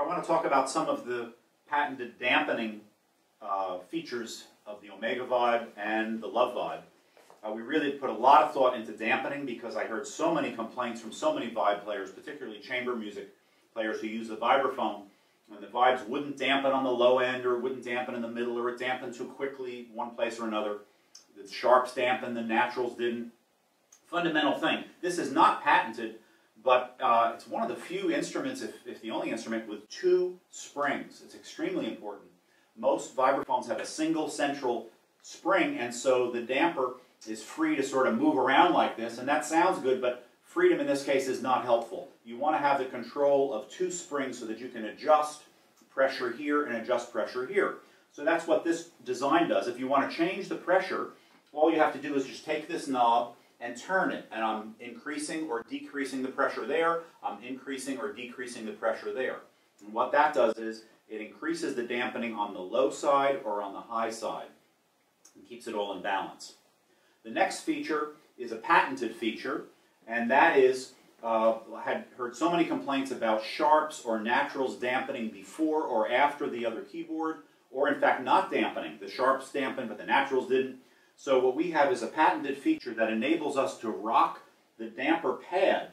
I want to talk about some of the patented dampening features of the Ωmega Vibe and the Love Vibe. We really put a lot of thought into dampening because I heard so many complaints from so many vibe players, particularly chamber music players who use the vibraphone, and the vibes wouldn't dampen on the low end or wouldn't dampen in the middle, or it dampened too quickly one place or another. The sharps dampened, the naturals didn't. Fundamental thing. This is not patented, but it's one of the few instruments, if the only instrument, with two springs. It's extremely important. Most vibraphones have a single central spring, and so the damper is free to sort of move around like this, and that sounds good, but freedom in this case is not helpful. You want to have the control of two springs so that you can adjust pressure here and adjust pressure here. So that's what this design does. If you want to change the pressure, all you have to do is just take this knob and turn it, and I'm increasing or decreasing the pressure there, I'm increasing or decreasing the pressure there. And what that does is it increases the dampening on the low side or on the high side and keeps it all in balance. The next feature is a patented feature, and that is, I had heard so many complaints about sharps or naturals dampening before or after the other keyboard, or in fact not dampening. The sharps dampened, but the naturals didn't. So what we have is a patented feature that enables us to rock the damper pad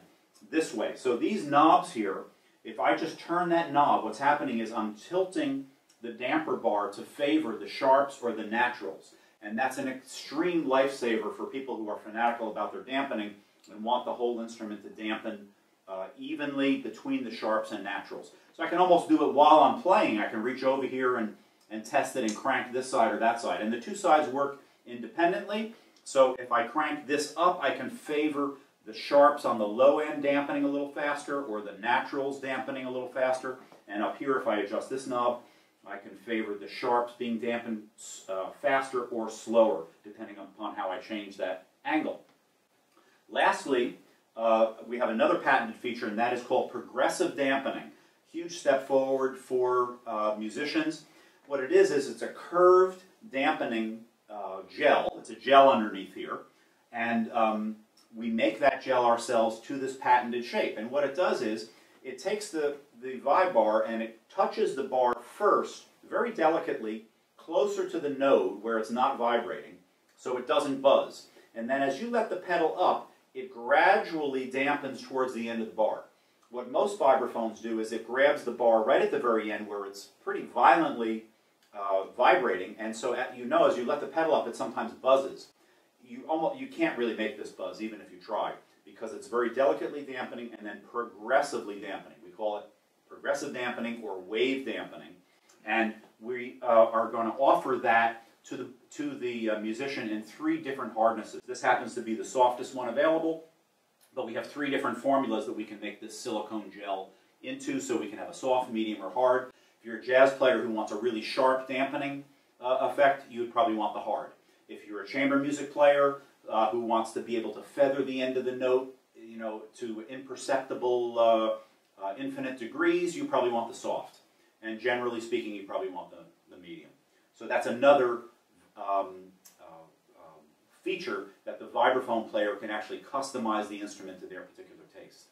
this way. So these knobs here, if I just turn that knob, what's happening is I'm tilting the damper bar to favor the sharps or the naturals. And that's an extreme lifesaver for people who are fanatical about their dampening and want the whole instrument to dampen evenly between the sharps and naturals. So I can almost do it while I'm playing. I can reach over here and test it and crank this side or that side. And the two sides work independently. So if I crank this up, I can favor the sharps on the low end dampening a little faster, or the naturals dampening a little faster. And up here, if I adjust this knob, I can favor the sharps being dampened faster or slower, depending upon how I change that angle. Lastly, we have another patented feature, and that is called progressive dampening. Huge step forward for musicians. What it is it's a curved dampening gel. It's a gel underneath here, and we make that gel ourselves to this patented shape. And what it does is it takes the vibe bar and it touches the bar first, very delicately, closer to the node where it's not vibrating, so it doesn't buzz. And then as you let the pedal up, it gradually dampens towards the end of the bar. What most vibraphones do is it grabs the bar right at the very end where it's pretty violently vibrating, and so as you let the pedal up, it sometimes buzzes. You can't really make this buzz, even if you try, because it's very delicately dampening and then progressively dampening. We call it progressive dampening or wave dampening, and we are going to offer that to the musician in 3 different hardnesses. This happens to be the softest one available, but we have 3 different formulas that we can make this silicone gel into, so we can have a soft, medium, or hard. If you're a jazz player who wants a really sharp dampening effect, you would probably want the hard. If you're a chamber music player who wants to be able to feather the end of the note, to imperceptible, infinite degrees, you probably want the soft. And generally speaking, you probably want the medium. So that's another feature that the vibraphone player can actually customize the instrument to their particular taste.